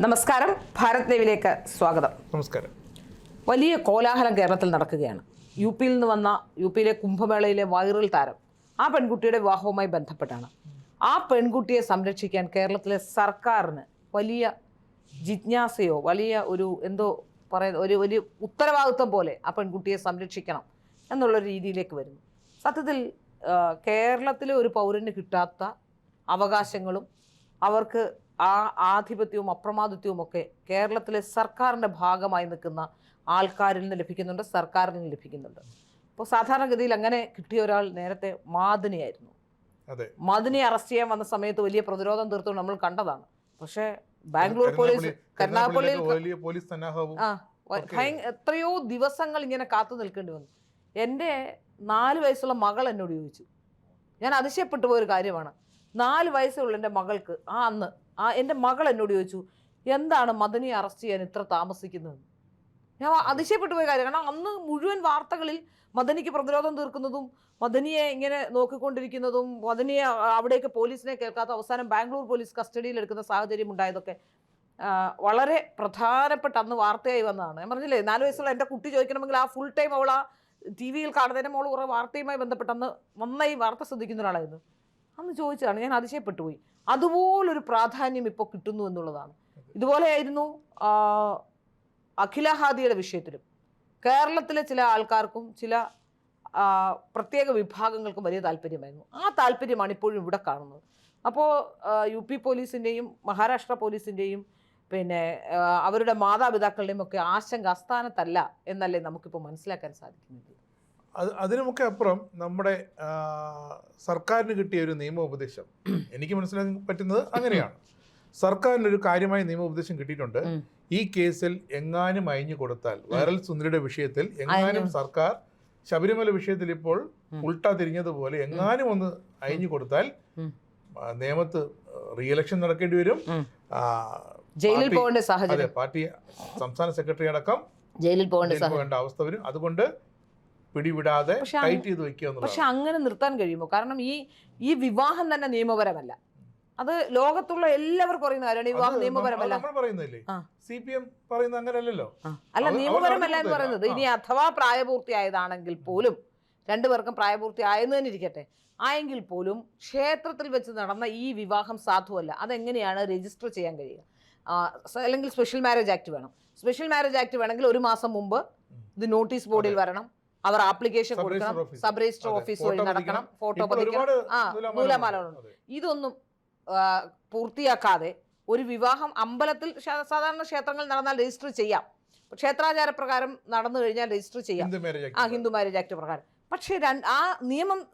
നമസ്കാരം, ഭാരത് ലൈവിലേക്ക് സ്വാഗതം. നമസ്കാരം. വലിയ കോലാഹലം കേരളത്തിൽ നടക്കുകയാണ്. യു പിയിലെ കുംഭമേളയിലെ വൈറൽ താരം ആ പെൺകുട്ടിയുടെ വിവാഹവുമായി ബന്ധപ്പെട്ടാണ്. ആ പെൺകുട്ടിയെ സംരക്ഷിക്കാൻ കേരളത്തിലെ സർക്കാരിന് വലിയ ജിജ്ഞാസയോ വലിയ ഒരു ഒരു ഉത്തരവാദിത്വം പോലെ ആ പെൺകുട്ടിയെ സംരക്ഷിക്കണം എന്നുള്ള രീതിയിലേക്ക് വരുന്നു. സത്യത്തിൽ കേരളത്തിലെ ഒരു പൗരന് കിട്ടാത്ത അവകാശങ്ങളും അവർക്ക് ആ ആധിപത്യവും അപ്രമാദിത്വവും ഒക്കെ കേരളത്തിലെ സർക്കാരിൻ്റെ ഭാഗമായി നിൽക്കുന്ന ആൾക്കാരിൽ നിന്ന് ലഭിക്കുന്നുണ്ട്, സർക്കാരിൽ നിന്ന് ലഭിക്കുന്നുണ്ട്. അപ്പോൾ സാധാരണഗതിയിൽ അങ്ങനെ കിട്ടിയ ഒരാൾ നേരത്തെ മാദിനിയായിരുന്നു. മാദിനിയെ അറസ്റ്റ് ചെയ്യാൻ വന്ന സമയത്ത് വലിയ പ്രതിരോധം തീർത്തുകൊണ്ട് നമ്മൾ കണ്ടതാണ്. പക്ഷേ ബാംഗ്ലൂർ പോലീസ് കരുനാഗപ്പള്ളിയിൽ എത്രയോ ദിവസങ്ങൾ ഇങ്ങനെ കാത്തു നിൽക്കേണ്ടി വന്നു. എൻ്റെ 4 വയസ്സുള്ള മകൾ എന്നോട് ചോദിച്ചു. ഞാൻ അതിശയപ്പെട്ടു പോയൊരു കാര്യമാണ്. 4 വയസ്സുള്ള എൻ്റെ മകൾക്ക് എൻ്റെ മകൾ എന്നോട് ചോദിച്ചു, എന്താണ് മദനിയെ അറസ്റ്റ് ചെയ്യാൻ ഇത്ര താമസിക്കുന്നതെന്ന്. ഞാൻ അതിശയപ്പെട്ടു പോയ കാര്യം. കാരണം അന്ന് മുഴുവൻ വാർത്തകളിൽ മദനിക്ക് പ്രതിരോധം തീർക്കുന്നതും മദനിയെ ഇങ്ങനെ നോക്കിക്കൊണ്ടിരിക്കുന്നതും മദനിയെ അവിടേക്ക് പോലീസിനെ കേൾക്കാത്ത അവസാനം ബാംഗ്ലൂർ പോലീസ് കസ്റ്റഡിയിൽ എടുക്കുന്ന സാഹചര്യം ഉണ്ടായതൊക്കെ വളരെ പ്രധാനപ്പെട്ട അന്ന് വാർത്തയായി വന്നതാണ്. ഞാൻ പറഞ്ഞില്ലേ, 4 വയസ്സുള്ള എൻ്റെ കുട്ടി ചോദിക്കണമെങ്കിൽ ആ ഫുൾ ടൈം അവൾ ആ ടി വിയിൽ കാണുന്നതിന് മോൾ കുറേ വാർത്തയുമായി ബന്ധപ്പെട്ട് അന്ന് നന്നായി വാർത്ത ശ്രദ്ധിക്കുന്ന ഒരാളായിരുന്നു. അന്ന് ചോദിച്ചതാണ്. ഞാൻ അതിശയപ്പെട്ടു പോയി. അതുപോലൊരു പ്രാധാന്യം ഇപ്പോൾ കിട്ടുന്നു എന്നുള്ളതാണ്. ഇതുപോലെയായിരുന്നു അഖില ഹാദിയുടെ വിഷയത്തിലും. കേരളത്തിലെ ചില ആൾക്കാർക്കും ചില പ്രത്യേക വിഭാഗങ്ങൾക്കും വലിയ താല്പര്യമായിരുന്നു. ആ താല്പര്യമാണ് ഇപ്പോഴും ഇവിടെ കാണുന്നത്. അപ്പോൾ യു പി പോലീസിൻ്റെയും മഹാരാഷ്ട്ര പോലീസിൻ്റെയും പിന്നെ അവരുടെ മാതാപിതാക്കളുടെയും ഒക്കെ ആശങ്ക അസ്ഥാനത്തല്ല എന്നല്ലേ നമുക്കിപ്പോൾ മനസ്സിലാക്കാൻ സാധിക്കുന്നത്. അതിനുമൊക്കെ അപ്പുറം നമ്മുടെ സർക്കാരിന് കിട്ടിയ ഒരു നിയമോപദേശം എനിക്ക് മനസ്സിലാക്കാൻ പറ്റുന്നത് അങ്ങനെയാണ്. സർക്കാരിനൊരു കാര്യമായ നിയമോപദേശം കിട്ടിയിട്ടുണ്ട്. ഈ കേസിൽ എങ്ങാനും അയഞ്ഞു കൊടുത്താൽ, വൈറൽ സുന്ദരിയുടെ വിഷയത്തിൽ എങ്ങാനും സർക്കാർ ശബരിമല വിഷയത്തിൽ ഇപ്പോൾ ഉൾട്ടാ തിരിഞ്ഞതുപോലെ എങ്ങാനും ഒന്ന് അയഞ്ഞു കൊടുത്താൽ നിയമത്ത് റീഇലക്ഷൻ നടക്കേണ്ടി വരും, ജയിലിൽ പോകേണ്ട സാഹചര്യം, പാർട്ടി സംസ്ഥാന സെക്രട്ടറി അടക്കം ജയിലിൽ പോകേണ്ട അവസ്ഥ വരും. അതുകൊണ്ട് പിടിവിടാതെ ടൈറ്റ് ചെയ്ത് വെക്കുക. പക്ഷെ അങ്ങനെ നിർത്താൻ കഴിയുമോ? കാരണം ഈ വിവാഹം തന്നെ നിയമപരമല്ല. അത് ലോകത്തുള്ള എല്ലാവർക്കും അറിയുന്ന കാര്യമാണ്. ഈ വിവാഹം നിയമപരമല്ല. CPM പറയുന്നത് അങ്ങനെയല്ലല്ലോ. അല്ല, നിയമപരമല്ല എന്ന് പറയുന്നത്. ഇനി അഥവാ പ്രായപൂർത്തിയായതാണെങ്കിൽ പോലും, രണ്ടുപേർക്കും പ്രായപൂർത്തിയായെന്ന് തന്നെ ഇരിക്കട്ടെ, ആയെങ്കിൽ പോലും ക്ഷേത്രത്തിൽ വെച്ച് നടന്ന ഈ വിവാഹം സാധുവല്ല. അതെങ്ങനെയാണ് രജിസ്റ്റർ ചെയ്യാൻ കഴിയുക? അല്ലെങ്കിൽ സ്പെഷ്യൽ മാരേജ് ആക്ട് വേണം. സ്പെഷ്യൽ മാരേജ് ആക്ട് വേണമെങ്കിൽ 1 മാസം മുമ്പ് ഇത് നോട്ടീസ് ബോർഡിൽ വരണം, അവർ ആപ്ലിക്കേഷൻ കൊടുക്കണം, സബ് രജിസ്റ്റർ ഓഫീസ് വഴി നടക്കണം, ഫോട്ടോ പതിക്കണം, നൂലാമാലകളുണ്ട്. ഇതൊന്നും പൂർത്തിയാക്കാതെ ഒരു വിവാഹം അമ്പലത്തിൽ, സാധാരണ ക്ഷേത്രങ്ങളിൽ നടന്നാൽ രജിസ്റ്റർ ചെയ്യാം, ക്ഷേത്രാചാരപ്രകാരം നടന്നു കഴിഞ്ഞാൽ രജിസ്റ്റർ ചെയ്യാം, ഹിന്ദു മാരേജ് ആക്ട് പ്രകാരം. പക്ഷേ ആ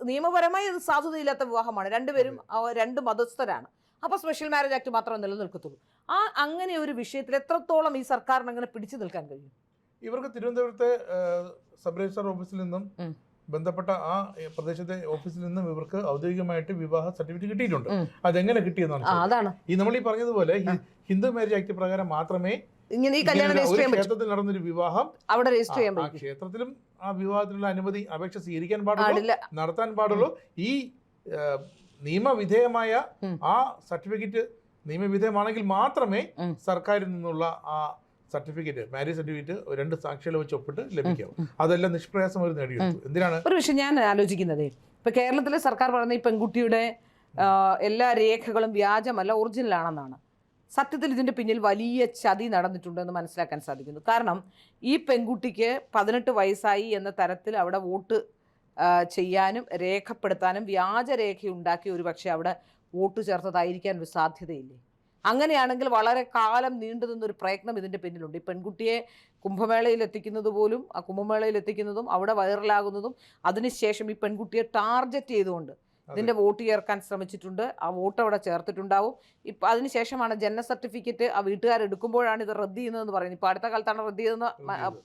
നിയമപരമായി അത് സാധുതയില്ലാത്ത വിവാഹമാണ്. രണ്ടുപേരും 2 മതസ്ഥരാണ്. അപ്പോൾ സ്പെഷ്യൽ മാരേജ് ആക്ട് മാത്രമേ നിലനിൽക്കത്തുള്ളൂ. അങ്ങനെ ഒരു വിഷയത്തിൽ എത്രത്തോളം ഈ സർക്കാരിന് അങ്ങനെ പിടിച്ചു നിൽക്കാൻ കഴിയും? ഇവർക്ക് തിരുവനന്തപുരത്തെ സബ് രജിസ്ട്രാർ ഓഫീസിൽ നിന്നും ബന്ധപ്പെട്ട ആ പ്രദേശത്തെ ഓഫീസിൽ നിന്നും ഇവർക്ക് ഔദ്യോഗികമായിട്ട് വിവാഹ സർട്ടിഫിക്കറ്റ് കിട്ടിയിട്ടുണ്ട്. അതെങ്ങനെ കിട്ടിയെന്നാണ് ഈ നമ്മൾ ഈ പറഞ്ഞതുപോലെ ഹിന്ദു മാരേജ് ആക്ട് പ്രകാരം മാത്രമേ ക്ഷേത്രത്തിൽ നടന്നൊരു വിവാഹം അവിടെ രജിസ്റ്റർ ചെയ്യാൻ പറ്റും. ക്ഷേത്രത്തിലും ആ വിവാഹത്തിനുള്ള അനുമതി അപേക്ഷ സ്വീകരിക്കാൻ പാടില്ല, നടത്താൻ പാടുള്ളൂ. ഈ നിയമവിധേയമായ ആ സർട്ടിഫിക്കറ്റ് നിയമവിധേയമാണെങ്കിൽ മാത്രമേ സർക്കാരിൽ നിന്നുള്ള ആ സർട്ടിഫിക്കറ്റ്, മാരേജ് സർട്ടിഫിക്കറ്റ് 2 സാക്ഷികളെ വെച്ച് ഒപ്പിട്ട് ലഭിക്കാവും. അതെല്ലാം നിഷ്പ്രയാസം അവർ നേടിയെടുത്തു. എന്തിനാണ് ഒരു വിഷയം ഞാൻ ആലോചിക്കുന്നത്, ഇപ്പൊ കേരളത്തിലെ സർക്കാർ പറയുന്ന ഈ പെൺകുട്ടിയുടെ എല്ലാ രേഖകളും വ്യാജമല്ല, ഒറിജിനലാണെന്നാണ്. സത്യത്തിൽ ഇതിന്റെ പിന്നിൽ വലിയ ചതി നടന്നിട്ടുണ്ടെന്ന് മനസ്സിലാക്കാൻ സാധിക്കുന്നു. കാരണം ഈ പെൺകുട്ടിക്ക് 18 വയസ്സായി എന്ന തരത്തിൽ അവിടെ വോട്ട് ചെയ്യാനും രേഖപ്പെടുത്താനും വ്യാജരേഖയുണ്ടാക്കി ഒരു പക്ഷേ അവിടെ വോട്ട് ചേർത്തതായിരിക്കാൻ ഒരു സാധ്യതയില്ലേ? അങ്ങനെയാണെങ്കിൽ വളരെ കാലം നീണ്ടു നിന്നൊരു പ്രയത്നം ഇതിൻ്റെ പിന്നിലുണ്ട്. ഈ പെൺകുട്ടിയെ കുംഭമേളയിൽ എത്തിക്കുന്നത് പോലും, ആ കുംഭമേളയിൽ എത്തിക്കുന്നതും അവിടെ വൈറലാകുന്നതും അതിനുശേഷം ഈ പെൺകുട്ടിയെ ടാർഗറ്റ് ചെയ്തുകൊണ്ട് ഇതിൻ്റെ വോട്ട് ചേർക്കാൻ ശ്രമിച്ചിട്ടുണ്ട്. ആ വോട്ട് അവിടെ ചേർത്തിട്ടുണ്ടാവും. ഇപ്പം അതിനുശേഷമാണ് ജനന സർട്ടിഫിക്കറ്റ് ആ വീട്ടുകാരെടുക്കുമ്പോഴാണ് ഇത് റദ്ദ് ചെയ്യുന്നതെന്ന് പറയുന്നത്. ഇപ്പോൾ അടുത്ത കാലത്താണ് റദ്ദ് ചെയ്തതെന്ന്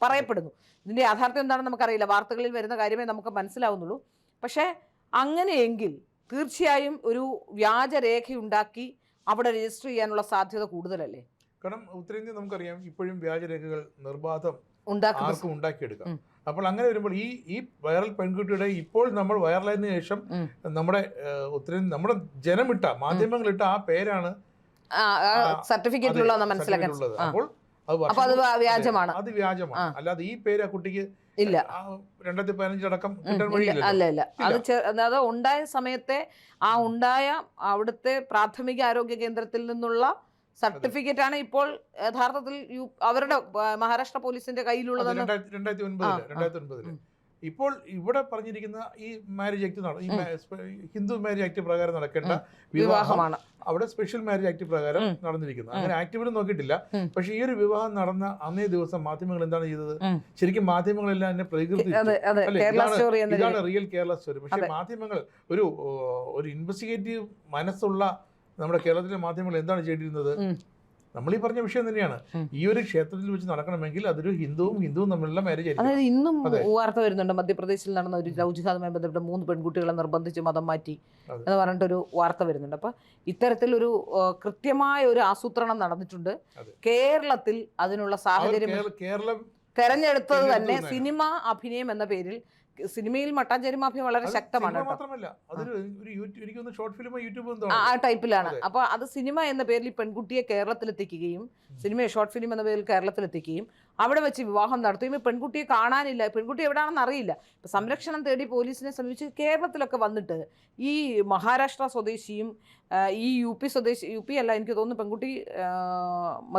പറയപ്പെടുന്നു. ഇതിൻ്റെ യാഥാർത്ഥ്യം എന്താണെന്ന് നമുക്കറിയില്ല, വാർത്തകളിൽ വരുന്ന കാര്യമേ നമുക്ക് മനസ്സിലാവുന്നുള്ളൂ. പക്ഷേ അങ്ങനെയെങ്കിൽ തീർച്ചയായും ഒരു വ്യാജരേഖയുണ്ടാക്കി അവിടെ രജിസ്റ്റർ ചെയ്യാനുള്ള സാധ്യത കൂടുതലല്ലേ? കാരണം ഉത്തരേന്ത്യ നമുക്കറിയാം, ഇപ്പോഴും വ്യാജരേഖകൾ നിർബാധം ആർക്കും ഉണ്ടാക്കിയെടുക്കാം. അപ്പോൾ അങ്ങനെ വരുമ്പോൾ ഈ വൈറൽ പെൺകുട്ടിയുടെ ഇപ്പോൾ നമ്മൾ വൈറലായതിനു ശേഷം നമ്മുടെ ഉത്തരേന്ത്യ, നമ്മുടെ ജനമിട്ട മാധ്യമങ്ങളിട്ട ആ പേരാണ് സർട്ടിഫിക്കറ്റിലുള്ള മനസ്സിലാക്കാൻ. അപ്പോൾ അപ്പൊ അത് വ്യാജമാണ്. അത് വ്യാജമാണ്. അല്ലാതെ ഈ പേര് ആ കുട്ടിക്ക് ഇല്ല. 2015 അടക്കം കിട്ടാൻ വഴിയില്ല. അല്ല അത് ഉണ്ടായ സമയത്തെ ഉണ്ടായ അവിടുത്തെ പ്രാഥമിക ആരോഗ്യ കേന്ദ്രത്തിൽ നിന്നുള്ള സർട്ടിഫിക്കറ്റ് ആണ് ഇപ്പോൾ യഥാർത്ഥത്തിൽ അവരുടെ മഹാരാഷ്ട്ര പോലീസിന്റെ കയ്യിലുള്ളതെന്ന്. 2009 ഇപ്പോൾ ഇവിടെ പറഞ്ഞിരിക്കുന്ന ഈ മാരേജ് ആക്ട് ഈ ഹിന്ദു മാരേജ് ആക്ട് പ്രകാരം നടക്കേണ്ട വിവാഹമാണ് അവിടെ സ്പെഷ്യൽ മാരേജ് ആക്ട് പ്രകാരം നടന്നിരിക്കുന്നത്. അങ്ങനെ ആക്ടിവിലും നോക്കിയിട്ടില്ല. പക്ഷെ ഈ ഒരു വിവാഹം നടന്ന അന്നേ ദിവസം മാധ്യമങ്ങൾ എന്താണ് ചെയ്തത്? ശരിക്കും മാധ്യമങ്ങളെല്ലാം എന്നെ പ്രകൃതി ഇതാണ് റിയൽ കേരള സ്റ്റോറി. പക്ഷെ മാധ്യമങ്ങൾ ഒരു ഇൻവെസ്റ്റിഗേറ്റീവ് മനസ്സുള്ള നമ്മുടെ കേരളത്തിലെ മാധ്യമങ്ങൾ എന്താണ് ചെയ്തിരുന്നത്? നമ്മൾ ഈ പറഞ്ഞ വിഷയം തന്നെയാണ്. ഈ ഒരു ക്ഷേത്രത്തിൽ വെച്ച് നടക്കണമെങ്കിൽ അതൊരു ഹിന്ദുവും തമ്മിലുള്ള മാരേജ് ആയിരിക്കും. അതായത് ഇന്നും വാർത്ത വരുന്നുണ്ട്, മധ്യപ്രദേശിൽ നടന്ന ഒരു ലൗചികാതുമായി ബന്ധപ്പെട്ട് 3 പെൺകുട്ടികളെ നിർബന്ധിച്ച് മതം മാറ്റി എന്ന് പറഞ്ഞിട്ടൊരു വാർത്ത വരുന്നുണ്ട്. അപ്പൊ ഇത്തരത്തിലൊരു കൃത്യമായ ഒരു ആസൂത്രണം നടന്നിട്ടുണ്ട്. കേരളത്തിൽ അതിനുള്ള സാഹചര്യം തെരഞ്ഞെടുത്തത് തന്നെ സിനിമ അഭിനയം എന്ന പേരിൽ. സിനിമയിൽ മട്ടാഞ്ചേരി മാഫിയ വളരെ ശക്തമാണ്. ആ ടൈപ്പിലാണ്. അപ്പൊ അത് സിനിമ എന്ന പേരിൽ പെൺകുട്ടിയെ കേരളത്തിലെത്തിക്കുകയും ഷോർട്ട് ഫിലിം എന്ന പേരിൽ കേരളത്തിലെത്തിക്കുകയും അവിടെ വെച്ച് വിവാഹം നടത്തുകയും പെൺകുട്ടിയെ കാണാനില്ല, പെൺകുട്ടി എവിടെയാണെന്ന് അറിയില്ല. ഇപ്പൊ സംരക്ഷണം തേടി പോലീസിനെ സമീപിച്ച് കേരളത്തിലൊക്കെ വന്നിട്ട് ഈ മഹാരാഷ്ട്ര സ്വദേശിയും ഈ യു പി അല്ല എനിക്ക് തോന്നുന്നു പെൺകുട്ടി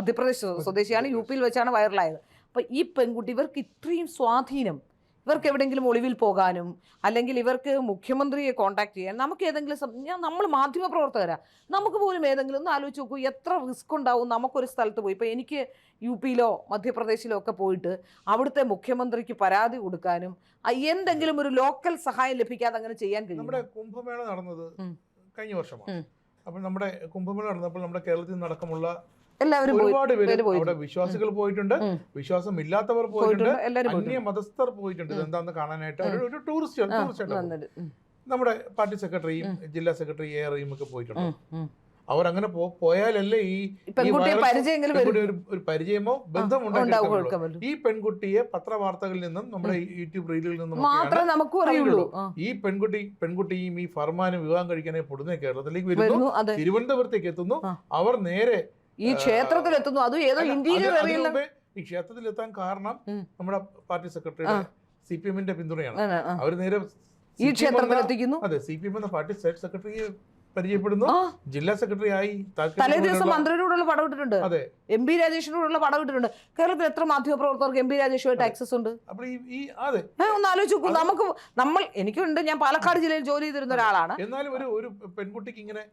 മധ്യപ്രദേശ് സ്വദേശിയാണ്, യു പിയിൽ വെച്ചാണ് വൈറലായത്. അപ്പൊ ഈ പെൺകുട്ടി ഇവർക്ക് ഇത്രയും സ്വാധീനം, ഇവർക്ക് എവിടെയെങ്കിലും ഒളിവിൽ പോകാനും അല്ലെങ്കിൽ ഇവർക്ക് മുഖ്യമന്ത്രിയെ കോൺടാക്ട് ചെയ്യാൻ നമുക്ക് ഏതെങ്കിലും നമ്മൾ മാധ്യമപ്രവർത്തകരാണ്, നമുക്ക് പോലും ഏതെങ്കിലും ഒന്ന് ആലോചിച്ച് നോക്കൂ എത്ര റിസ്ക് ഉണ്ടാവും നമുക്കൊരു സ്ഥലത്ത് പോയി. ഇപ്പോൾ എനിക്ക് യു പിയിലോ മധ്യപ്രദേശിലോ ഒക്കെ പോയിട്ട് അവിടുത്തെ മുഖ്യമന്ത്രിക്ക് പരാതി കൊടുക്കാനും എന്തെങ്കിലും ഒരു ലോക്കൽ സഹായം ലഭിക്കാതെ അങ്ങനെ ചെയ്യാൻ കഴിയും. നമ്മുടെ കുംഭമേള നടന്നത് കഴിഞ്ഞ വർഷമാണ്. അപ്പോൾ നമ്മുടെ കുംഭമേള നടന്നപ്പോൾ നമ്മുടെ കേരളത്തിൽ നിന്നടക്കമുള്ള എല്ലാവരും ഒരുപാട് പേര് അവിടെ വിശ്വാസികൾ പോയിട്ടുണ്ട്, വിശ്വാസം ഇല്ലാത്തവർ പോയിട്ടുണ്ട്, അന്യ മതസ്ഥർ പോയിട്ടുണ്ട്. ഇതെന്താന്ന് കാണാനായിട്ട് ഒരു ടൂറിസ്റ്റ് നമ്മുടെ പാർട്ടി സെക്രട്ടറിയും ജില്ലാ സെക്രട്ടറി ARയും ഒക്കെ പോയിട്ടുണ്ട്. അവരങ്ങനെ പോയാലല്ലേ ഈ ഒരു പരിചയമോ ബന്ധമുണ്ടാകും. ഈ പെൺകുട്ടിയെ പത്രവാർത്തകളിൽ നിന്നും നമ്മുടെ യൂട്യൂബ് റീലുകളിൽ നിന്നും അറിയുള്ളൂ. ഈ പെൺകുട്ടിയും ഈ ഫർമാനും വിവാഹം കഴിക്കാനായി പൊടുന്ന കേരളത്തിലേക്ക് വരുന്നു, തിരുവനന്തപുരത്തേക്ക് എത്തുന്നു. അവർ നേരെ ഈ ക്ഷേത്രത്തിൽ എത്തുന്നു. അത് ഏതോ ഇന്റീരിയർ ഈ ക്ഷേത്രത്തിൽ എത്താൻ കാരണം നമ്മുടെ പാർട്ടി സെക്രട്ടറിയുടെ CPMന്റെ പിന്തുണയാണ്. അവർ നേരെ ഈ ക്ഷേത്രത്തിൽ എത്തിക്കുന്നു. അതെ, CPM എന്ന പാർട്ടി സ്റ്റേറ്റ് സെക്രട്ടറിയെ പരിചയപ്പെടുന്നു, ജില്ലാ സെക്രട്ടറി ആയി. തലേ ദിവസം മന്ത്രിയോടുള്ള പടം ഇട്ടിട്ടുണ്ട്, MP രാജേഷിനോടുള്ള പടം ഇട്ടിട്ടുണ്ട്. കേരളത്തിൽ എത്ര മാധ്യമപ്രവർത്തകർക്ക് MP രാജേഷുമായിട്ട് ആക്സസ് ഉണ്ട്? ഒന്ന് ആലോചിച്ച് നോക്കൂ. എനിക്കുണ്ട്, ഞാൻ പാലക്കാട് ജില്ലയിൽ ജോലി ചെയ്തിരുന്ന ഒരാളാണ്. എന്നാലും ഒരു പെൺകുട്ടിക്ക് ഇങ്ങനെ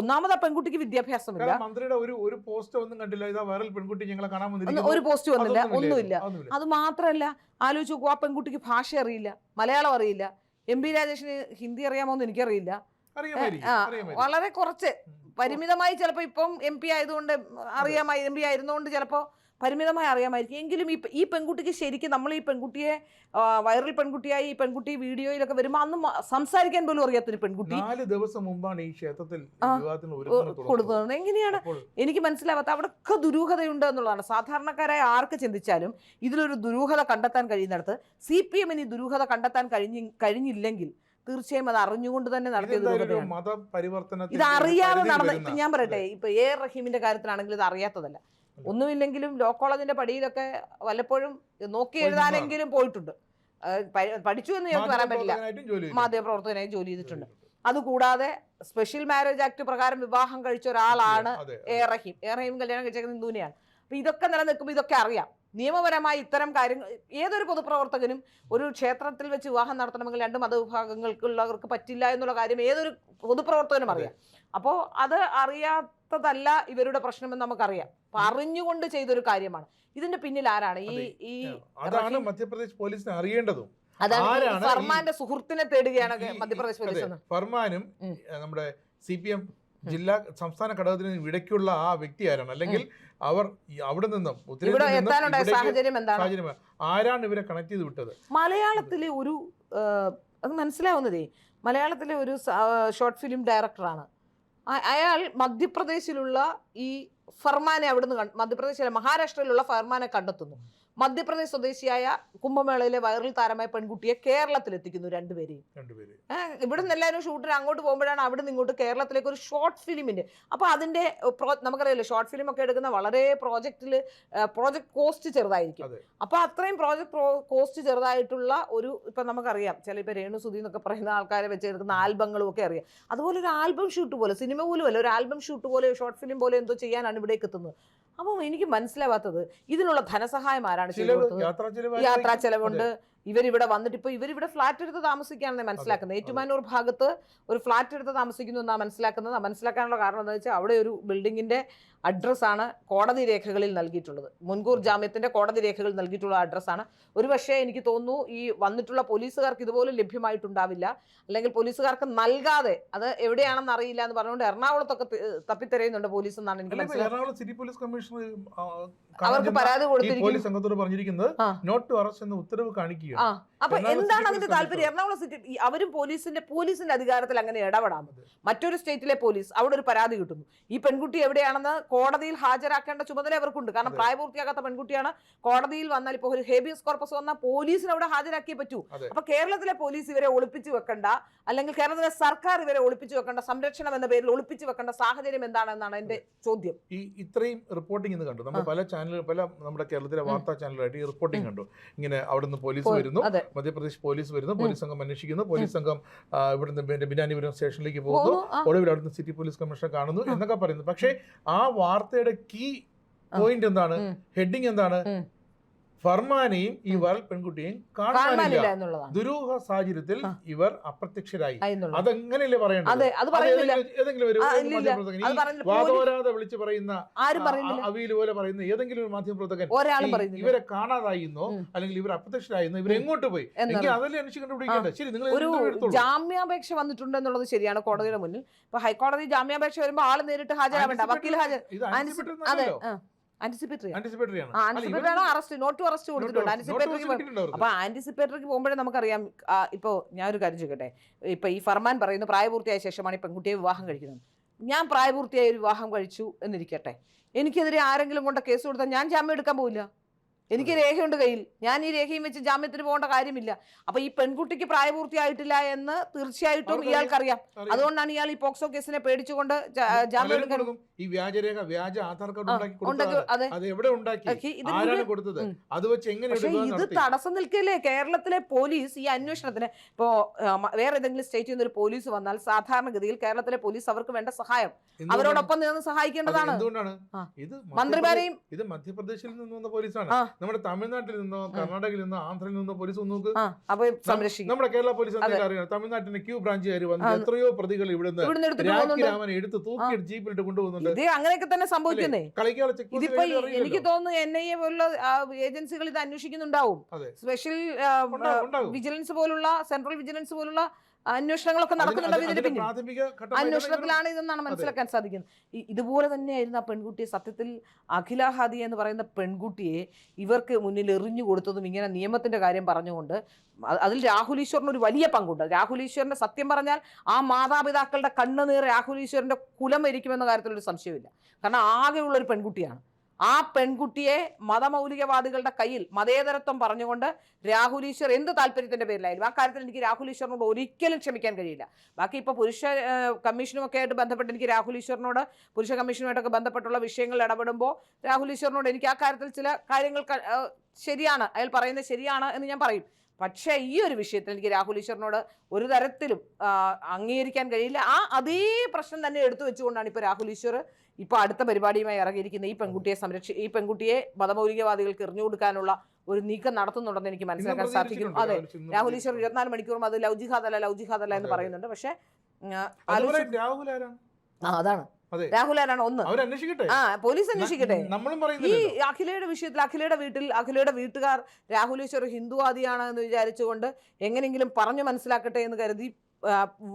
ഒന്നാമത് ആ പെൺകുട്ടിക്ക് വിദ്യാഭ്യാസമില്ല. മന്ത്രിയുടെ ഒരു പോസ്റ്റ് ഒന്നും കണ്ടില്ല, ഇതാ വൈറൽ പെൺകുട്ടി ഞങ്ങളെ കാണാൻ വന്നിരിക്കുന്നു, ഒരു പോസ്റ്റ് വന്നില്ല, ഒന്നുമില്ല. അത് മാത്രമല്ല, ആലോചിച്ച് നോക്കൂ, ആ പെൺകുട്ടിക്ക് ഭാഷ അറിയില്ല, മലയാളം അറിയില്ല. MP രാജേഷിന് ഹിന്ദി അറിയാമോ എന്ന് എനിക്കറിയില്ല. വളരെ കുറച്ച് പരിമിതമായി, ചിലപ്പോൾ ഇപ്പം MP ആയതുകൊണ്ട് അറിയാമായി, MP ആയിരുന്നുകൊണ്ട് ചിലപ്പോൾ പരിമിതമായി അറിയാമായിരിക്കും. എങ്കിലും ഈ പെൺകുട്ടിക്ക് ശരിക്കും നമ്മൾ ഈ പെൺകുട്ടിയെ വൈറൽ പെൺകുട്ടിയായി ഈ പെൺകുട്ടി വീഡിയോയിലൊക്കെ വരുമ്പോൾ അന്ന് സംസാരിക്കാൻ പോലും അറിയാത്തൊരു പെൺകുട്ടി 4 ദിവസം മുമ്പാണ് ഈ ക്ഷേത്രത്തിൽ കൊടുത്തത്. എങ്ങനെയാണ് എനിക്ക് മനസ്സിലാവാത്ത? അവിടെയൊക്കെ ദുരൂഹതയുണ്ട് എന്നുള്ളതാണ്. സാധാരണക്കാരായ ആർക്ക് ചിന്തിച്ചാലും ഇതിലൊരു ദുരൂഹത കണ്ടെത്താൻ കഴിയുന്നിടത്ത് CPMന് ഈ ദുരൂഹത കണ്ടെത്താൻ കഴിഞ്ഞില്ലെങ്കിൽ തീർച്ചയായും അത് അറിഞ്ഞുകൊണ്ട് തന്നെ നടത്തിയത്. ഇത് അറിയാതെ നടന്ന, ഇപ്പൊ ഞാൻ പറയട്ടെ, ഇപ്പൊ AR റഹീമിന്റെ കാര്യത്തിലാണെങ്കിൽ ഇത് അറിയാത്തതല്ല. ഒന്നുമില്ലെങ്കിലും ലോ കോളേജിന്റെ പടിയിലൊക്കെ വല്ലപ്പോഴും നോക്കി എഴുതാനെങ്കിലും പോയിട്ടുണ്ട്. പഠിച്ചു എന്ന് ഞങ്ങൾക്ക് പറയാൻ പറ്റില്ല. മാധ്യമപ്രവർത്തകനായി ജോലി ചെയ്തിട്ടുണ്ട്. അതുകൂടാതെ സ്പെഷ്യൽ മാരേജ് ആക്ട് പ്രകാരം വിവാഹം കഴിച്ച ഒരാളാണ് AR റഹീം. AR റഹീം കല്യാണം കഴിച്ചേക്കുന്ന ഹിന്ദുവിനെയാണ്. അപ്പൊ ഇതൊക്കെ നിലനിൽക്കുമ്പോൾ ഇതൊക്കെ അറിയാം. നിയമപരമായി ഇത്തരം കാര്യങ്ങൾ ഏതൊരു പൊതുപ്രവർത്തകനും ഒരു ക്ഷേത്രത്തിൽ വെച്ച് വിവാഹം നടത്തണമെങ്കിൽ 2 മതവിഭാഗങ്ങൾക്കുള്ളവർക്ക് പറ്റില്ല എന്നുള്ള കാര്യം ഏതൊരു പൊതുപ്രവർത്തകനും അറിയാം. അപ്പോൾ അത് അറിയാത്തതല്ല ഇവരുടെ പ്രശ്നമെന്ന് നമുക്കറിയാം. അപ്പൊ അറിഞ്ഞുകൊണ്ട് ചെയ്തൊരു കാര്യമാണ്. ഇതിന്റെ പിന്നിൽ ആരാണ്? ഈ അതാണ് മധ്യപ്രദേശ് പോലീസിന് അറിയേണ്ടതും. അതാണ് ഫർമാന്റെ സുഹൃത്തിനെ തേടുകയാണ് മധ്യപ്രദേശ് പോലീസ്. ഫർമാനും നമ്മുടെ CPM ജില്ലാ സംസ്ഥാന ഘടകത്തിന് ഇടയ്ക്കുള്ള ആ വ്യക്തി ആരാണ്? അല്ലെങ്കിൽ അവർ അവിടെ നിന്നും ആരാണ് ഇവരെ കണക്ട് ചെയ്ത് വിട്ടത്? മലയാളത്തിലെ ഒരു അത് മനസ്സിലാവുന്നതേ, മലയാളത്തിലെ ഒരു ഷോർട്ട് ഫിലിം ഡയറക്ടറാണ് അയാൾ. മധ്യപ്രദേശിലുള്ള ഈ ഫർമാനെ അവിടുന്ന് മധ്യപ്രദേശിലെ മഹാരാഷ്ട്രയിലുള്ള ഫർമാനെ കണ്ടെത്തുന്നു. മധ്യപ്രദേശ് സ്വദേശിയായ കുംഭമേളയിലെ വൈറൽ താരമായ പെൺകുട്ടിയെ കേരളത്തിൽ എത്തിക്കുന്നു രണ്ടുപേരെയും. ഇവിടെ നിന്ന് എല്ലാവരും ഷൂട്ടിന് അങ്ങോട്ട് പോകുമ്പോഴാണ് അവിടെ നിന്ന് ഇങ്ങോട്ട് കേരളത്തിലേക്ക് ഒരു ഷോർട്ട് ഫിലിമിന്റെ. അപ്പോൾ അതിന്റെ നമുക്കറിയാലോ ഷോർട്ട് ഫിലിം ഒക്കെ എടുക്കുന്ന വളരെ പ്രോജക്ട് കോസ്റ്റ് ചെറുതായിരിക്കും. അപ്പോൾ അത്രയും പ്രോജക്ട് കോസ്റ്റ് ചെറുതായിട്ടുള്ള ഒരു ഇപ്പൊ നമുക്കറിയാം ചിലപ്പോൾ രേണുസുധി എന്നൊക്കെ പറയുന്ന ആൾക്കാരെ വെച്ച് എടുക്കുന്ന ആൽബങ്ങളും ഒക്കെ അറിയാം. അതുപോലെ ഒരു ആൽബം ഷൂട്ട് പോലെ, സിനിമ പോലും അല്ല, ഒരു ആൽബം ഷൂട്ട് പോലെ ഷോർട്ട് ഫിലിം പോലെ എന്തോ ചെയ്യാനാണ് ഇവിടേക്ക് എത്തുന്നത്. അപ്പം എനിക്ക് മനസ്സിലാവാത്തത് ഇതിനുള്ള ധനസഹായം ആരാണ് ചെയ്തത്? യാത്രാ ചെലവുണ്ട്. ഇവരിവിടെ വന്നിട്ട് ഇപ്പോൾ ഇവരിവിടെ ഫ്ലാറ്റ് എടുത്ത് താമസിക്കുകയാണെന്ന് മനസ്സിലാക്കുന്നത്. ഏറ്റുമാനൂർ ഭാഗത്ത് ഒരു ഫ്ലാറ്റ് എടുത്ത് താമസിക്കുന്നു എന്നാണ് മനസ്സിലാക്കുന്നത്. മനസ്സിലാക്കാനുള്ള കാരണം എന്താ വെച്ചാൽ അവിടെ ഒരു ബിൽഡിങ്ങിന്റെ അഡ്രസ്സാണ് കോടതി രേഖകളിൽ നൽകിയിട്ടുള്ളത്. മുൻകൂർ ജാമ്യത്തിന്റെ കോടതി രേഖകൾ നൽകിയിട്ടുള്ള അഡ്രസ്സാണ്. ഒരു പക്ഷേ എനിക്ക് തോന്നുന്നു ഈ വന്നിട്ടുള്ള പോലീസുകാർക്ക് ഇതുപോലും ലഭ്യമായിട്ടുണ്ടാവില്ല, അല്ലെങ്കിൽ പോലീസുകാർക്ക് നൽകാതെ അത് എവിടെയാണെന്ന് അറിയില്ല എന്ന് പറഞ്ഞുകൊണ്ട് എറണാകുളത്തൊക്കെ തപ്പിത്തെരയുന്നുണ്ട് പോലീസ് എന്നാണ് എനിക്ക് മനസ്സിലാക്കുന്നത്. സിറ്റി പോലീസ് കമ്മീഷണർ അവർക്ക് പരാതി കൊടുത്തിരിക്കുന്നത് നോട്ട് ടു അറസ്റ്റ് എന്ന ഉത്തരവ് കാണിക്കുക. അപ്പൊ എന്താണ് അതിന്റെ താല്പര്യം? എറണാകുളം സിറ്റി അവരും പോലീസിന്റെ അധികാരത്തിൽ അങ്ങനെ ഇടപെടാം. മറ്റൊരു സ്റ്റേറ്റിലെ പോലീസ് അവിടെ ഒരു പരാതി കിട്ടുന്നു, ഈ പെൺകുട്ടി എവിടെയാണെന്ന് കോടതിയിൽ ഹാജരാക്കേണ്ട ചുമതല അവർക്കുണ്ട്. കാരണം പ്രായപൂർത്തിയാകാത്ത പെൺകുട്ടിയാണ്. കോടതിയിൽ വന്നാൽ ഇപ്പോൾ ഒരു ഹേബിയസ് കോർപ്പസ് വന്നാൽ പോലീസിന് അവിടെ ഹാജരാക്കിയേ പറ്റൂ. അപ്പൊ കേരളത്തിലെ പോലീസ് ഇവരെ ഒളിപ്പിച്ചു വെക്കണ്ട, അല്ലെങ്കിൽ കേരളത്തിലെ സർക്കാർ ഇവരെ ഒളിപ്പിച്ചു വെക്കേണ്ട, സംരക്ഷണം എന്ന പേരിൽ ഒളിപ്പിച്ചു വെക്കേണ്ട സാഹചര്യം എന്താണെന്നാണ് എന്റെ ചോദ്യം. ഈ ഇത്രയും റിപ്പോർട്ടിംഗ് ഇന്ന് കണ്ടു നമ്മൾ പല നമ്മുടെ കേരളത്തിലെ വാർത്താ ചാനലുകളായിട്ട് ഈ റിപ്പോർട്ടിംഗ് കണ്ടു. ഇങ്ങനെ അവിടുന്ന് പോലീസ് വരുന്നു, മധ്യപ്രദേശ് പോലീസ് വരുന്നു, പോലീസ് സംഘം അന്വേഷിക്കുന്നു, പോലീസ് സംഘം ഇവിടുന്ന് ബിനാനിപുരം സ്റ്റേഷനിലേക്ക് പോകുന്നു, ഒടുവിൽ അവിടുന്ന് സിറ്റി പോലീസ് കമ്മീഷണർ കാണുന്നു എന്നൊക്കെ പറയുന്നു. പക്ഷേ ആ വാർത്തയുടെ കീ പോയിന്റ് എന്താണ്? ഹെഡിങ് എന്താണ്? ഫർമാനെയും ഈ വരൽ പെൺകുട്ടിയെയും കാണാനില്ല, ദുരൂഹ സാഹചര്യത്തിൽ ഇവർ അപ്രത്യക്ഷരായി. അതെങ്ങനെയല്ലേ പറയേണ്ടത്? ഏതെങ്കിലും ഒരു വാദോരാതെ വിളിച്ച് പറയുന്ന അവിയിൽ പോലെ പറയുന്ന ഏതെങ്കിലും ഒരു മാധ്യമപ്രവർത്തകൻ ഇവരെ കാണാതായിന്നോ അല്ലെങ്കിൽ ഇവർ അപ്രത്യക്ഷരായിരുന്നോ, ഇവർ എങ്ങോട്ട് പോയി, എനിക്ക് അതല്ലേ അന്വേഷിച്ച് കണ്ടുപിടിക്കേണ്ടത്. ശരി, നിങ്ങൾ ഒരു ജാമ്യാപേക്ഷ വന്നിട്ടുണ്ട് എന്നുള്ളത് ശരിയാണ് കോടതിയുടെ മുന്നിൽ. ഇപ്പൊ ഹൈക്കോടതി ജാമ്യാപേക്ഷ വരുമ്പോൾ ആള് നേരിട്ട് ഹാജരാവേണ്ട, വക്കീൽ ഹാജർ. ആന്റിസിപ്പേറ്ററിക്ക് പോകുമ്പോഴേ നമുക്കറിയാം. ഇപ്പോ ഞാൻ ഒരു കാര്യം ചോദിക്കട്ടെ, ഇപ്പൊ ഈ ഫർമാൻ പറയുന്നു പ്രായപൂർത്തിയായ ശേഷമാണ് ഈ പെൺകുട്ടിയെ വിവാഹം കഴിക്കുന്നത്. ഞാൻ പ്രായപൂർത്തിയായ ഒരു വിവാഹം കഴിച്ചു എന്നിരിക്കട്ടെ, എനിക്കെതിരെ ആരെങ്കിലും കൊണ്ട് കേസ് കൊടുത്താൽ ഞാൻ ജാമ്യം എടുക്കാൻ പോവില്ല. എനിക്ക് രേഖയുണ്ട് കയ്യിൽ, ഞാൻ ഈ രേഖയും വെച്ച് ജാമ്യത്തിന് പോകേണ്ട കാര്യമില്ല. അപ്പൊ ഈ പെൺകുട്ടിക്ക് പ്രായപൂർത്തിയായിട്ടില്ല എന്ന് തീർച്ചയായിട്ടും ഇയാൾക്കറിയാം. അതുകൊണ്ടാണ് ഇയാൾ ഈ പോക്സോ കേസിനെ പേടിച്ചുകൊണ്ട് ജാമ്യം എടുക്കാൻ. ഈ വ്യാജരേഖ, വ്യാജ ആധാർ കാർഡ് ഇത് തടസ്സം നിൽക്കല്ലേ കേരളത്തിലെ പോലീസ് ഈ അന്വേഷണത്തിന്? ഇപ്പോ വേറെ ഏതെങ്കിലും സ്റ്റേറ്റിൽ നിന്ന് ഒരു പോലീസ് വന്നാൽ സാധാരണഗതിയിൽ കേരളത്തിലെ പോലീസ് അവർക്ക് വേണ്ട സഹായം അവരോടൊപ്പം നിന്ന് സഹായിക്കേണ്ടതാണ്. മന്ത്രിമാരെയും ഇത് മധ്യപ്രദേശിൽ നിന്ന് വന്ന പോലീസാണ്, നമ്മുടെ തമിഴ്നാട്ടിൽ നിന്നോ കർണാടകയിൽ നിന്നോ ആന്ധ്രയിൽ നിന്നോ പോലീസ് നോക്ക്. നമ്മുടെ കേരള പോലീസ് അറിയാം, തമിഴ്നാട്ടിന്റെ ക്യൂ ബ്രാഞ്ചുകാർ വന്ന് എത്രയോ പ്രതികൾ ഇവിടുന്ന് രാമനെ എടുത്ത് തൂക്കി ജീപ്പിലിട്ട് കൊണ്ടുപോകുന്നുണ്ട്. അങ്ങനെയൊക്കെ തന്നെ സംഭവിക്കുന്നേ. ഇതിപ്പോ എനിക്ക് തോന്നുന്നു NIA പോലുള്ള ഏജൻസികൾ ഇത് അന്വേഷിക്കുന്നുണ്ടാവും. സ്പെഷ്യൽ വിജിലൻസ് പോലുള്ള, സെൻട്രൽ വിജിലൻസ് പോലുള്ള അന്വേഷണങ്ങളൊക്കെ നടക്കുന്നുണ്ടാവും ഇതിന് പിന്നിൽ. അന്വേഷണത്തിലാണ് ഇതെന്നാണ് മനസ്സിലാക്കാൻ സാധിക്കുന്നത്. ഇതുപോലെ തന്നെയായിരുന്നു ആ പെൺകുട്ടിയെ. സത്യത്തിൽ അഖില ഹാദി എന്ന് പറയുന്ന പെൺകുട്ടിയെ ഇവർക്ക് മുന്നിൽ എറിഞ്ഞു കൊടുത്തതും ഇങ്ങനെ നിയമത്തിന്റെ കാര്യം പറഞ്ഞുകൊണ്ട്. അതിൽ രാഹുൽ ഈശ്വറിന് ഒരു വലിയ പങ്കുണ്ട്. രാഹുൽ ഈശ്വറിന്റെ സത്യം പറഞ്ഞാൽ ആ മാതാപിതാക്കളുടെ കണ്ണുനീർ രാഹുൽ ഈശ്വറിന്റെ കുലം എരിക്കുമെന്ന കാര്യത്തിലൊരു സംശയമില്ല. കാരണം ആകെയുള്ള ഒരു പെൺകുട്ടിയാണ്. ആ പെൺകുട്ടിയെ മതമൗലികവാദികളുടെ കയ്യിൽ മതേതരത്വം പറഞ്ഞുകൊണ്ട് രാഹുൽ ഈശ്വർ എന്ത് താല്പര്യത്തിന്റെ പേരിലായാലും ആ കാര്യത്തിൽ എനിക്ക് രാഹുൽ ഈശ്വറിനോട് ഒരിക്കലും ക്ഷമിക്കാൻ കഴിയില്ല. ബാക്കി ഇപ്പോൾ പുരുഷ കമ്മീഷനുമൊക്കെ ആയിട്ട് ബന്ധപ്പെട്ട് എനിക്ക് രാഹുൽ ഈശ്വറിനോട്, പുരുഷ കമ്മീഷനുമായിട്ടൊക്കെ ബന്ധപ്പെട്ടുള്ള വിഷയങ്ങളിൽ ഇടപെടുമ്പോൾ രാഹുൽ ഈശ്വറിനോട് എനിക്ക് ആ കാര്യത്തിൽ ചില കാര്യങ്ങൾ ശരിയാണ്, അയാൾ പറയുന്നത് ശരിയാണ് എന്ന് ഞാൻ പറയും. പക്ഷേ ഈ ഒരു വിഷയത്തിൽ എനിക്ക് രാഹുൽ ഈശ്വറിനോട് ഒരു തരത്തിലും അംഗീകരിക്കാൻ കഴിയില്ല. അതേ പ്രശ്നം തന്നെ എടുത്തു വെച്ചുകൊണ്ടാണ് ഇപ്പോൾ രാഹുൽ ഈശ്വർ ഇപ്പോൾ അടുത്ത പരിപാടിയുമായി ഇറങ്ങിയിരിക്കുന്നത്. ഈ പെൺകുട്ടിയെ മതമൗലികവാദികൾക്ക് എറിഞ്ഞു കൊടുക്കാനുള്ള ഒരു നീക്കം നടത്തുന്നുണ്ടെന്ന് എനിക്ക് മനസ്സിലാക്കാൻ സാധിക്കും. അതെ, രാഹുൽ ഈശ്വർ 24 മണിക്കൂറും അത് ലവ് ജിഹാദല്ല എന്ന് പറയുന്നുണ്ട്. പക്ഷേ അതാണ് രാഹുൽ ആരാണ് ഒന്ന് പോലീസ് അന്വേഷിക്കട്ടെ. ഈ അഖിലയുടെ വിഷയത്തിൽ അഖിലയുടെ വീട്ടുകാർ രാഹുൽ ഈശ്വർ ഹിന്ദുവാദിയാണ് എന്ന് വിചാരിച്ചുകൊണ്ട് എങ്ങനെയെങ്കിലും പറഞ്ഞു മനസ്സിലാക്കട്ടെ എന്ന് കരുതി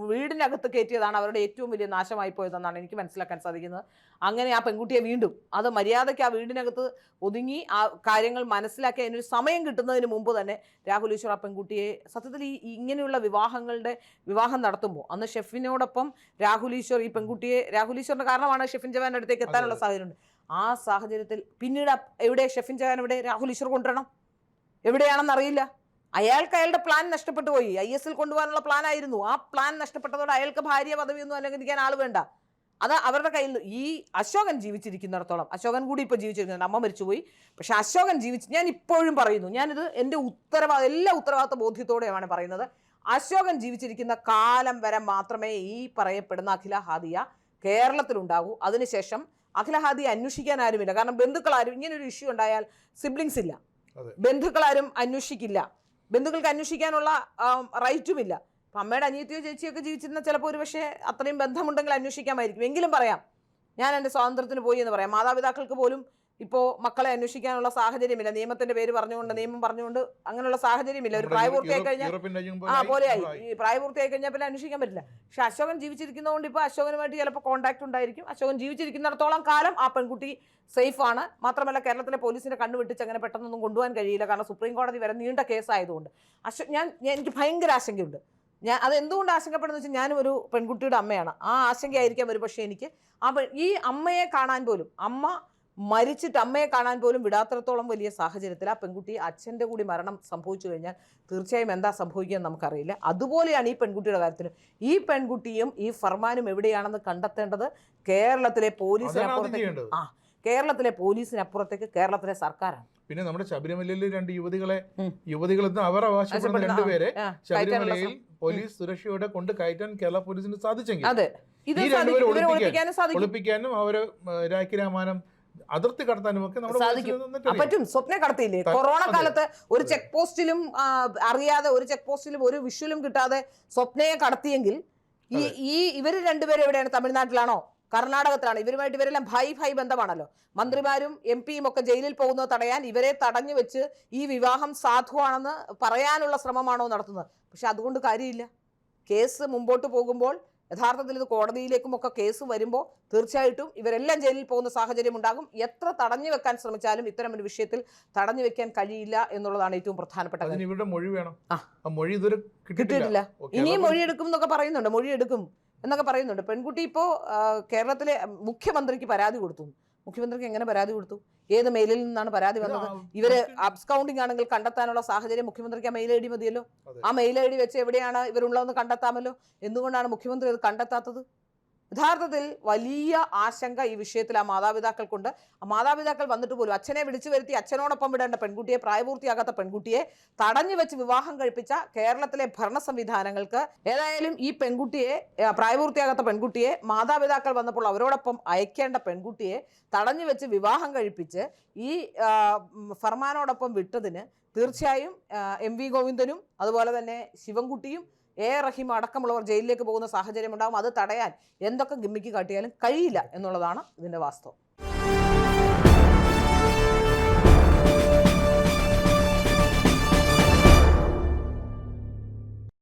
വീടിനകത്ത് കയറ്റിയതാണ് അവരുടെ ഏറ്റവും വലിയ നാശമായി പോയതെന്നാണ് എനിക്ക് മനസ്സിലാക്കാൻ സാധിക്കുന്നത്. അങ്ങനെ ആ പെൺകുട്ടിയെ വീണ്ടും അത് മര്യാദയ്ക്ക് ആ വീടിനകത്ത് ഒതുങ്ങി ആ കാര്യങ്ങൾ മനസ്സിലാക്കി അതിനൊരു സമയം കിട്ടുന്നതിന് മുമ്പ് തന്നെ രാഹുൽ ഈശ്വർ ആ പെൺകുട്ടിയെ സത്യത്തിൽ ഇങ്ങനെയുള്ള വിവാഹം നടത്തുമ്പോൾ അന്ന് ഷെഫിനോടൊപ്പം രാഹുൽ ഈശ്വർ ഈ പെൺകുട്ടിയെ, രാഹുൽ ഈശ്വറിന്റെ കാരണമാണ് ഷെഫിൻ ജവാന്റെ അടുത്തേക്ക് എത്താനുള്ള സാഹചര്യമുണ്ട്. ആ സാഹചര്യത്തിൽ പിന്നീട് എവിടെ ഷെഫിൻ ജഹാൻ, എവിടെ രാഹുൽ ഈശ്വർ കൊണ്ടുവരണം? എവിടെയാണെന്ന് അറിയില്ല. അയാൾക്ക് അയാളുടെ പ്ലാൻ നഷ്ടപ്പെട്ടു പോയി. IS-ൽ കൊണ്ടുപോകാനുള്ള പ്ലാൻ ആയിരുന്നു. ആ പ്ലാൻ നഷ്ടപ്പെട്ടതോടെ അയാൾക്ക് ഭാര്യ പദവിയൊന്നും അലങ്കരിക്കാൻ ആൾ വേണ്ട. അത് അവരുടെ കയ്യിൽ. ഈ അശോകൻ ജീവിച്ചിരിക്കുന്നിടത്തോളം, അശോകൻ കൂടി ഇപ്പോൾ ജീവിച്ചിരിക്കുന്നുണ്ട്, അമ്മ മരിച്ചുപോയി, പക്ഷെ അശോകൻ ഞാൻ ഇപ്പോഴും പറയുന്നു, ഞാനിത് എൻ്റെ എല്ലാ ഉത്തരവാദിത്വ ബോധ്യത്തോടെയാണ് പറയുന്നത്, അശോകൻ ജീവിച്ചിരിക്കുന്ന കാലം വരെ മാത്രമേ ഈ പറയപ്പെടുന്ന അഖില ഹാദിയ കേരളത്തിലുണ്ടാകൂ. അതിനുശേഷം അഖില ഹാദിയെ അന്വേഷിക്കാൻ ആരുമില്ല. കാരണം ബന്ധുക്കളാരും, ഇങ്ങനൊരു ഇഷ്യൂ ഉണ്ടായാൽ സിബ്ലിങ്സ് ഇല്ല, ബന്ധുക്കളാരും അന്വേഷിക്കില്ല, ബന്ധുക്കൾക്ക് അന്വേഷിക്കാനുള്ള റൈറ്റുമില്ല. അപ്പം അമ്മയുടെ അനിയത്തിയോ ചേച്ചിയൊക്കെ ജീവിച്ചിരുന്ന ചിലപ്പോൾ ഒരു പക്ഷേ അത്രയും ബന്ധമുണ്ടെങ്കിൽ അന്വേഷിക്കാമായിരിക്കും. എങ്കിലും പറയാം, ഞാൻ എൻ്റെ സ്വാതന്ത്ര്യത്തിന് പോയി എന്ന് പറയാം. മാതാപിതാക്കൾക്ക് പോലും ഇപ്പോൾ മക്കളെ അന്വേഷിക്കാനുള്ള സാഹചര്യമില്ല. നിയമത്തിന്റെ പേര് പറഞ്ഞുകൊണ്ട്, നിയമം പറഞ്ഞുകൊണ്ട് അങ്ങനെയുള്ള സാഹചര്യമില്ല. ഒരു പ്രായപൂർത്തിയായി കഴിഞ്ഞാൽ പോലെയായി. ഈ പ്രായപൂർത്തിയായി കഴിഞ്ഞാൽ പിന്നെ അന്വേഷിക്കാൻ പറ്റില്ല. പക്ഷെ അശോകൻ ജീവിച്ചിരിക്കുന്നതുകൊണ്ട് ഇപ്പോൾ അശോകനുമായിട്ട് ചിലപ്പോൾ കോൺടാക്ട് ഉണ്ടായിരിക്കും. അശോകൻ ജീവിച്ചിരിക്കുന്നിടത്തോളം കാലം ആ പെൺകുട്ടി സേഫ് ആണ്. മാത്രമല്ല കേരളത്തിലെ പോലീസിന്റെ കണ്ണു വെട്ടിച്ച് അങ്ങനെ പെട്ടെന്നൊന്നും കൊണ്ടുപോകാൻ കഴിയില്ല. കാരണം സുപ്രീം കോടതി വരെ നീണ്ട കേസായതുകൊണ്ട് എനിക്ക് ഭയങ്കര ആശങ്കയുണ്ട്. അത് എന്തുകൊണ്ട് ആശങ്കപ്പെടുന്നു വെച്ചാൽ, ഞാനും ഒരു പെൺകുട്ടിയുടെ അമ്മയാണ്. ആ ആശങ്കയായിരിക്കാം ഒരു പക്ഷേ എനിക്ക്. ഈ അമ്മയെ കാണാൻ പോലും, അമ്മ മരിച്ചിട്ട് അമ്മയെ കാണാൻ പോലും വിടാത്തിടത്തോളം വലിയ സാഹചര്യത്തിൽ ആ പെൺകുട്ടി അച്ഛൻ്റെ കൂടി മരണം സംഭവിച്ചു കഴിഞ്ഞാൽ തീർച്ചയായും എന്താ സംഭവിക്കുക എന്ന് നമുക്കറിയില്ല. അതുപോലെയാണ് ഈ പെൺകുട്ടിയുടെ കാര്യത്തിൽ. ഈ പെൺകുട്ടിയും ഈ ഫർമാനും എവിടെയാണെന്ന് കണ്ടെത്തേണ്ടത് കേരളത്തിലെ പോലീസിനപ്പുറത്തേക്ക് കേരളത്തിലെ പോലീസിനപ്പുറത്തേക്ക് കേരളത്തിലെ സർക്കാരാണ്. പിന്നെ നമ്മുടെ ശബരിമലയിൽ 2 യുവതികൾ അവർ അവകാശപ്പെടുന്ന 2 പേരെ ശബരിമലയിൽ പോലീസ് സുരക്ഷയോടെ കൊണ്ട് കയറ്റാൻ കേരള പോലീസിന് സാധിച്ചെങ്കിൽ ഒളിപ്പിക്കാനും അവര് രാഖിരാമാനം അതിർത്തി കടത്താനും ഒക്കെ പറ്റും. സ്വപ്നം കടത്തിയില്ലേ കൊറോണ കാലത്ത്? ഒരു ചെക്ക് പോസ്റ്റിലും അറിയാതെ, ഒരു ചെക്ക് പോസ്റ്റിലും ഒരു വിഷ്വലും കിട്ടാതെ സ്വപ്നയെ കടത്തിയെങ്കിൽ ഇവര് 2 പേരും എവിടെയാണ്? തമിഴ്നാട്ടിലാണോ കർണാടകത്തിലാണ്? ഇവരെല്ലാം ഭായി ബന്ധമാണല്ലോ. മന്ത്രിമാരും MP-യും ഒക്കെ ജയിലിൽ പോകുന്നത് തടയാൻ ഇവരെ തടഞ്ഞു വെച്ച് ഈ വിവാഹം സാധുവാണെന്ന് പറയാനുള്ള ശ്രമമാണോ നടത്തുന്നത്? പക്ഷെ അതുകൊണ്ട് കാര്യമില്ല. കേസ് മുമ്പോട്ട് പോകുമ്പോൾ, യഥാർത്ഥത്തിൽ ഇത് കോടതിയിലേക്കും ഒക്കെ കേസ് വരുമ്പോൾ തീർച്ചയായിട്ടും ഇവരെല്ലാം ജയിലിൽ പോകുന്ന സാഹചര്യം ഉണ്ടാകും. എത്ര തടഞ്ഞു വെക്കാൻ ശ്രമിച്ചാലും ഇത്തരം ഒരു വിഷയത്തിൽ തടഞ്ഞു വെക്കാൻ കഴിയില്ല എന്നുള്ളതാണ് ഏറ്റവും പ്രധാനപ്പെട്ട കാര്യം. ഇവരുടെ മൊഴി വേണം. മൊഴി ഇതുവരെ കിട്ടിയിട്ടില്ല. ഇനിയും മൊഴിയെടുക്കും എന്നൊക്കെ പറയുന്നുണ്ട്. മൊഴിയെടുക്കും എന്നൊക്കെ പറയുന്നുണ്ട്. പെൺകുട്ടി ഇപ്പോൾ കേരളത്തിലെ മുഖ്യമന്ത്രിക്ക് പരാതി കൊടുത്തു. മുഖ്യമന്ത്രിക്ക് എങ്ങനെ പരാതി കൊടുത്തു? ഏത് മെയിലിൽ നിന്നാണ് പരാതി വന്നത്? ഇവര് അബ്സ്കൗണ്ടിങ് ആണെങ്കിൽ കണ്ടെത്താനുള്ള സാഹചര്യം മുഖ്യമന്ത്രിക്ക് ആ മെയിൽ ID മതിയല്ലോ. ആ മെയിൽ ID വെച്ച് എവിടെയാണ് ഇവരുള്ളതെന്ന് കണ്ടെത്താമല്ലോ. എന്തുകൊണ്ടാണ് മുഖ്യമന്ത്രി അത് കണ്ടെത്താത്തത്? യഥാർത്ഥത്തിൽ വലിയ ആശങ്ക ഈ വിഷയത്തിൽ ആ മാതാപിതാക്കൾക്കുണ്ട്. ആ മാതാപിതാക്കൾ വന്നിട്ട് പോലും അച്ഛനെ വിളിച്ചു വരുത്തി അച്ഛനോടൊപ്പം വിടേണ്ട പെൺകുട്ടിയെ, പ്രായപൂർത്തിയാകാത്ത പെൺകുട്ടിയെ തടഞ്ഞു വെച്ച് വിവാഹം കഴിപ്പിച്ച കേരളത്തിലെ ഭരണ സംവിധാനങ്ങൾക്ക് ഏതായാലും ഈ പെൺകുട്ടിയെ, പ്രായപൂർത്തിയാകാത്ത പെൺകുട്ടിയെ മാതാപിതാക്കൾ വന്നപ്പോൾ അവരോടൊപ്പം അയക്കേണ്ട പെൺകുട്ടിയെ തടഞ്ഞു വെച്ച് വിവാഹം കഴിപ്പിച്ച് ഈ ഫർമാനോടൊപ്പം വിട്ടതിന് തീർച്ചയായും MV ഗോവിന്ദനും അതുപോലെ തന്നെ ശിവൻകുട്ടിയും റഹീം അടക്കമുള്ളവർ ജയിലിലേക്ക് പോകുന്ന സാഹചര്യം ഉണ്ടാകും. അത് തടയാൻ എന്തൊക്കെ ഗിമ്മിക്ക് കാട്ടിയാലും കഴിയില്ല എന്നുള്ളതാണ് ഇതിൻ്റെ വാസ്തവം.